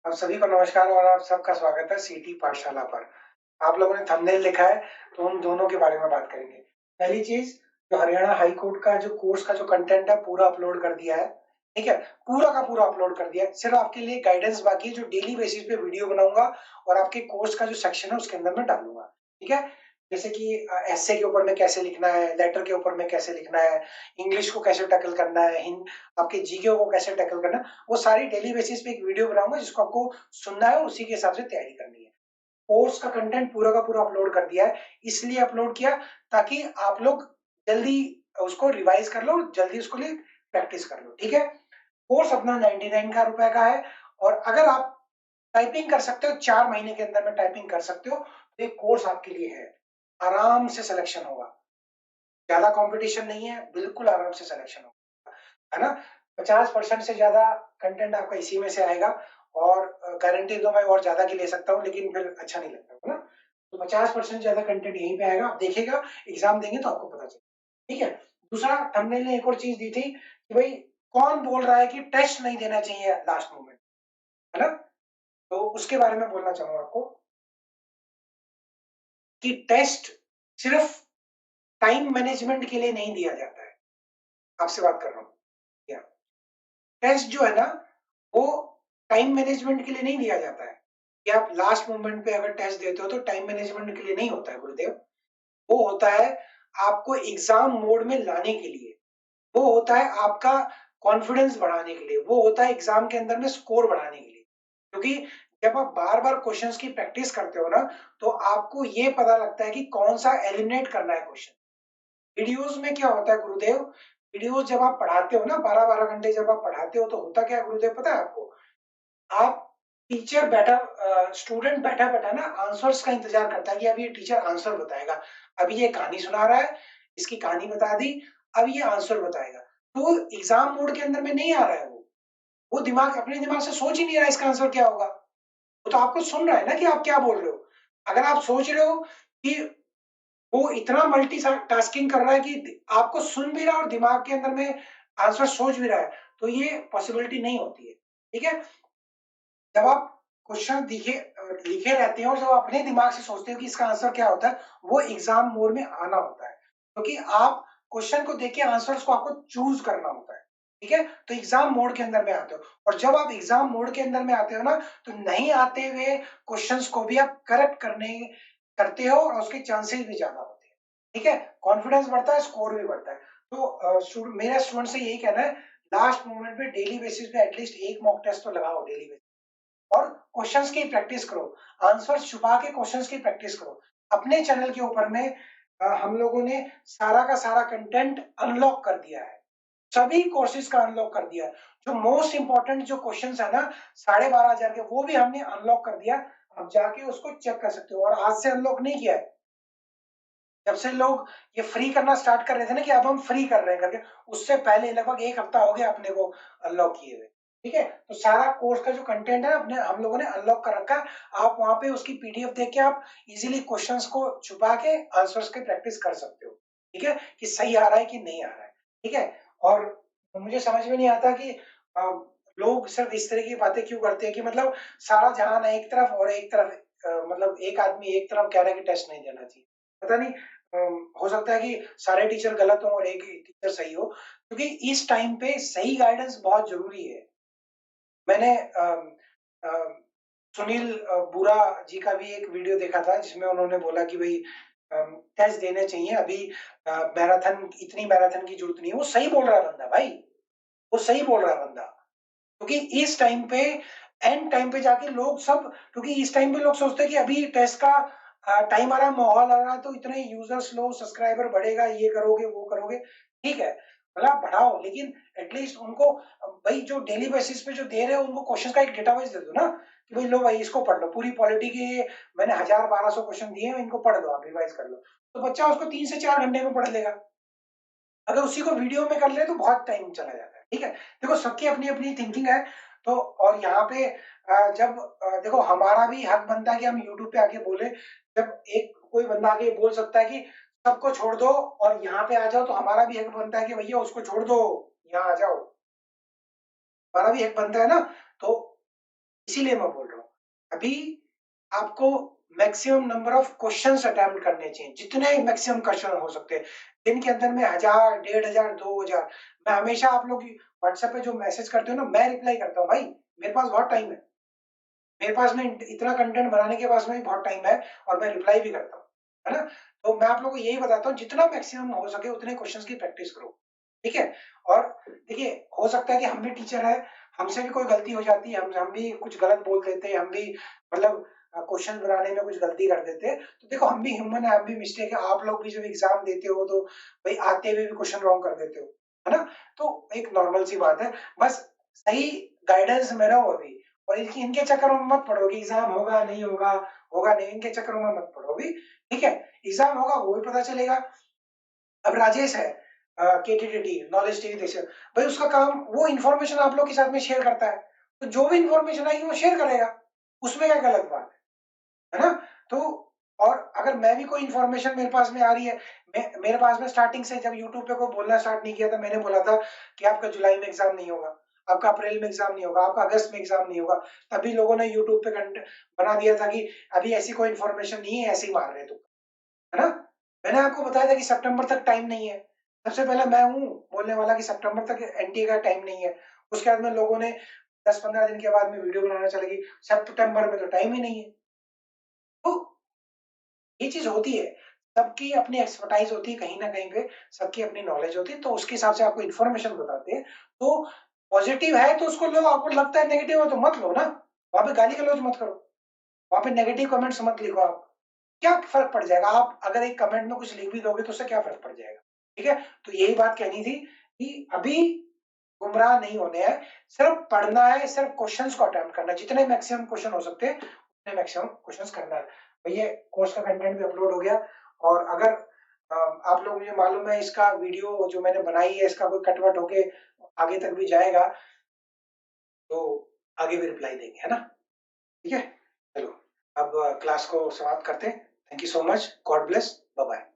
आप सभी को नमस्कार और आप सबका स्वागत है सीटी पाठशाला पर। आप लोगों ने थंबनेल लिखा है, तो उन दोनों के बारे में बात करेंगे। पहली चीज़, जो हरियाणा हाई कोर्ट का जो कोर्स का जो कंटेंट है पूरा अपलोड कर दिया है, ठीक है? पूरा का पूरा अपलोड कर दिया है। सिर्फ आपके लिए गाइडेंस बाकी है, जो डेली बेसिस पे वीडियो बनाऊँगा और आपके कोर्स का जो सेक्शन है उसके अंदर मैं डालूँगा, ठीक है? जैसे कि एस्से के ऊपर में कैसे लिखना है, लेटर के ऊपर में कैसे लिखना है, इंग्लिश को कैसे टैकल करना है, हिन आपके जीके को कैसे टैकल करना है, वो सारी डेली बेसिस पे एक वीडियो बनाऊँगा जिसको आपको सुनना है और उसी के हिसाब से तैयारी करनी है। कोर्स का कंटेंट पूरा का पूरा अपलोड कर दिया है, इसलिए अपलोड किया ताकि आप लोग जल्दी उसको रिवाइज़ कर लो, जल्दी उसको लिए प्रैक्टिस कर लो, ठीक है? कोर्स अपना 99 का रुपए का है और अगर आप टाइपिंग कर सकते हो, 4 महीने के अंदर में टाइपिंग कर सकते हो, तो ये कोर्स आपके लिए है। आराम से सिलेक्शन होगा, ज़्यादा कॉम्पिटिशन नहीं है, बिल्कुल आराम से सिलेक्शन होगा, है ना? 50% से ज़्यादा कंटेंट आपका इसी में से आएगा और गारंटी तो मैं और ज़्यादा की ले सकता हूँ, लेकिन फिर अच्छा नहीं लगता, है ना? तो 50% ज़्यादा कंटेंट यहीं पे आएगा, आप देखिएगा, एग्ज़ाम देंगे तो आपको पता चलेगा, ठीक है? दूसरा, थंबनेल ने एक और चीज़ दी थी कि भई कौन बोल रहा है कि टेस्ट नहीं देना चाहिए लास्ट मोमेंट, है ना? तो उसके बारे में बोलना चाहूँगा आपको कि टेस्ट सिर्फ़ टाइम मैनेजमेंट के लिए नहीं दिया जाता है। आपसे बात कर रहा हूँ। या टेस्ट जो है ना, वो टाइम मैनेजमेंट के लिए नहीं दिया जाता है, कि आप लास्ट मोमेंट पे अगर टेस्ट देते हो तो टाइम मैनेजमेंट के लिए नहीं होता है गुरुदेव। वो होता है आपको एग्ज़ाम मोड में लाने के लिए, वो होता है आपका कॉन्फिडेंस बढ़ाने के लिए, वो होता है एग्ज़ाम के अंदर में स्कोर बढ़ाने के लिए। क्योंकि जब आप बार-बार क्वेश्चन्स की प्रैक्टिस करते हो ना, तो आपको ये पता लगता है कि कौन-सा एलिमिनेट करना है क्वेश्चन। वीडियोज़ में क्या होता है गुरुदेव, वीडियोज़ जब आप पढ़ाते हो ना 12-12 घंटे जब आप पढ़ाते हो तो होता क्या है गुरुदेव पता है आपको? आप टीचर बैठा स्टूडेंट बैठा-बैठा ना आंसर्स का इंतज़ार करता है कि अब ये टीचर आंसर बताएगा। अभी ये कहानी सुना रहा है, इसकी कहानी बता दी, अब ये आंसर बताएगा। तो एग्ज़ाम मोड के अंदर में नहीं आ रहा है वो। वो दिमाग अपने दिमाग से सोच ही नहीं रहा है इसका आंसर क्या होगा। वो तो आपको सुन रहा है ना कि आप क्या बोल रहे हो। अगर आप सोच रहे हो कि वो इतना टास्किंग कर रहा है कि आपको सुन भी रहा है और दिमाग के अंदर में आंसर सोच भी रहा है, तो ये पॉसिबिलिटी नहीं होती है, ठीक है? जब आप क्वेश्चन लिखे रहते हैं और जब आप अपने दिमाग से सोचते हो कि इसका आंसर क्या होता है, वो एग्ज़ाम मोड में आना होता है। क्योंकि आप क्वेश्चन को देख के आंसर्स को आपको चूज़ करना होता है, ठीक है? तो एग्ज़ाम मोड के अंदर में आते हो और जब आप एग्ज़ाम मोड के अंदर में आते हो ना, तो नहीं आते हुए क्वेश्चन्स को भी आप करेक्ट करते हो और उसके चांसेस भी ज़्यादा होते हैं, ठीक है? कॉन्फिडेंस बढ़ता है, स्कोर भी बढ़ता है। तो मेरा स्टूडेंट से यही कहना है, लास्ट मोमेंट पे डेली बेसिस पे एटलीस्ट 1 मॉक टेस्ट तो लगाओ डेली बेसिस और क्वेश्चंस की प्रैक्टिस करो, आंसर छुपा के क्वेश्चंस की प्रैक्टिस करो। अपने चैनल के ऊपर में हम लोगों ने सारा का सारा कंटेंट अनलॉक कर दिया है। सभी कोर्सेज का अनलॉक कर दिया है। जो मोस्ट इम्पोर्टेंट जो क्वेश्चंस है ना 12,500 के वो भी हमने अनलॉक कर दिया। आप जाके उसको चेक कर सकते हो और आज से अनलॉक नहीं किया है। जब से लोग ये फ्री करना स्टार्ट कर रहे थे ना कि अब हम फ्री कर रहे हैं करके, उससे पहले लगभग 1 हफ्ता हो गया अपने को अनलॉक किए हुए। ठीक है? तो सारा कोर्स का जो कंटेंट है अपने हम लोगों ने अनलॉक कर रखा है। आप वहाँ पे उसकी पीडीएफ देख के आप इज़िली क्वेश्चंस को छुपा के आंसर्स की प्रैक्टिस कर सकते हो। ठीक है? कि सही आ रहा है कि नहीं आ रहा है। ठीक है? और मुझे समझ में नहीं आता कि अ, लोग सिर्फ़ इस तरह की बातें क्यों करते हैं कि मतलब सारा जहान है एक तरफ और एक तरफ मतलब एक आदमी एक तरफ कह रहा है कि टेस्ट नहीं देना चाहिए। पता नहीं हो सकता है कि सारे टीचर गलत हों और एक ही टीचर सही हो, क्योंकि इस टाइम पे सही गाइडेंस बहुत ज़रूरी है। मैंने अ, सुनील बुरा जी का भी एक वीडियो देखा था जिसमें उन्होंने बोला कि भई टेस्ट देने चाहिए अभी इतनी मैराथन की ज़रूरत नहीं है। वो सही बोल रहा है बंदा भाई, वो सही बोल रहा है बंदा। क्योंकि इस टाइम पे एंड टाइम पे जाके लोग सब क्योंकि इस टाइम पे लोग सोचते हैं कि अभी टेस्ट का टाइम आ रहा है, माहौल आ रहा है तो इतने यूज़र्स लो, सब्सक्राइबर बढ़ेगा, ये करोगे, वो करोगे, ठीक है। मतलब आप बढ़ाओ लेकिन एटलीस्ट उनको भाई जो डेली बेसिस पे जो दे रहे हो उनको क्वेश्चन का एक डेटाबेस दे दो ना, कि भाई लो भाई इसको पढ़ लो, पूरी पॉलिटी के मैंने 1000-1200 क्वेश्चन दिए हैं, इनको पढ़ लो आप, रिवाइज़ कर लो। तो बच्चा उसको 3 से 4 घंटे में पढ़ लेगा। अगर उसी को वीडियो में कर ले तो बहुत टाइम चला जाता है, ठीक है? देखो सबकी अपनी-अपनी थिंकिंग है, तो और यहाँ पे जब देखो हमारा भी हक बनता है कि हम यूट्यूब पे आके बोले, जब एक कोई बंदा आके बोल सकता है कि सबको छोड़ दो और यहाँ पे आ जाओ, तो हमारा भी हक बनता है कि भैया उसको छोड़ दो, यहाँ आ जाओ। हमारा भी हक बनता है ना, तो इसीलिए मैं बोल रहा हूँ। अभी आपको maximum number of questions attempt करने चाहिए, जितने मैक्सिमम क्वेश्चन हो सकते हैं। दिन के अंदर में 1000, 1500, 2000। मैं हमेशा आप लोग व्हाट्सएप पे जो मैसेज करते हो ना, मैं रिप्लाई करता हूँ भाई, मेरे पास बहुत टाइम है। मेरे पास में इतना कंटेंट बनाने के पास में बहुत टाइम है और मैं रिप्लाई भी करता हूँ, है ना? तो मैं आप लोगों को यही बताता हूँ, जितना मैक्सिमम हो सके उतने क्वेश्चंस की प्रैक्टिस करो, ठीक है? और देखिए, हो सकता है कि हम भी टीचर हैं, हमसे भी कोई गलती हो जाती है, हम भी कुछ गलत बोल देते हैं, हम भी मतलब क्वेश्चन बनाने में कुछ गलती कर देते हैं। तो देखो, हम भी ह्यूमन है, हम भी मिस्टेक है। आप लोग भी जब एग्जाम देते हो तो भाई आते हुए भी क्वेश्चन रॉन्ग कर देते हो, है ना? तो एक नॉर्मल सी बात है, बस सही गाइडेंस में रहो अभी। और इनके चक्करों में मत पड़ो कि एग्जाम होगा नहीं होगा, होगा नहीं, इनके चक्करों में मत पड़ो अभी, ठीक है? एग्जाम होगा वो भी पता चलेगा। अब राजेश है केटीटीटी नॉलेज टीवी देश, भाई उसका काम वो इन्फॉर्मेशन आप लोग के साथ में शेयर करता है, तो जो भी इन्फॉर्मेशन आएगी वो शेयर करेगा, उसमें क्या गलत बात है ना? तो और अगर मैं भी कोई इन्फॉर्मेशन मेरे पास में आ रही है, मेरे पास में स्टार्टिंग से जब यूट्यूब पे कोई बोलना स्टार्ट नहीं किया था, मैंने बोला था कि आपका जुलाई में एग्जाम नहीं होगा, आपका अप्रैल में एग्जाम नहीं होगा, आपका अगस्त में एग्जाम नहीं होगा। तभी लोगों ने यूट्यूब पे कंटेंट बना दिया था कि अभी ऐसी कोई इन्फॉर्मेशन नहीं है, ऐसे ही मार रहे तुम, है ना? मैंने आपको बताया था कि सितंबर तक टाइम नहीं है। सबसे पहले मैं हूँ बोलने वाला कि सितंबर तक एनटीए का टाइम नहीं है। उसके बाद में लोगों ने 10-15 दिन के बाद में वीडियो बनाना चलेगी, सितंबर में तो टाइम ही नहीं है। तो ये चीज होती है, सबकी अपनी एक्सपर्टाइज होती है कहीं ना कहीं पे, सबकी अपनी नॉलेज होती है, तो उसके हिसाब से आपको इन्फॉर्मेशन बताते हैं। तो पॉजिटिव है तो उसको लो, आपको लगता है नेगेटिव है तो मत लो ना, वहां पे गाली गलौज मत करो, वहां पे नेगेटिव कमेंट्स मत लिखो आप। क्या फर्क पड़ जाएगा? आप अगर एक कमेंट में कुछ लिख भी दोगे तो उससे क्या फर्क पड़ जाएगा? ठीक है? तो यही बात कहनी थी कि अभी गुमराह नहीं होने हैं, सिर्फ पढ़ना है, सिर्फ क्वेश्चंस को अटेम्प्ट करना है, जितने मैक्सिमम क्वेश्चन हो सकते हैं उतने मैक्सिमम क्वेश्चंस करना है। तो ये कोर्स का कंटेंट भी अपलोड हो गया, और अगर आप लोग, मुझे मालूम है इसका वीडियो जो मैंने बनाई है इसका कोई कटवट होके आगे तक भी जाएगा, तो आगे भी रिप्लाई देंगे, है ना? ठीक है, चलो अब क्लास को समाप्त करते हैं। Thank you so much, God bless, bye bye.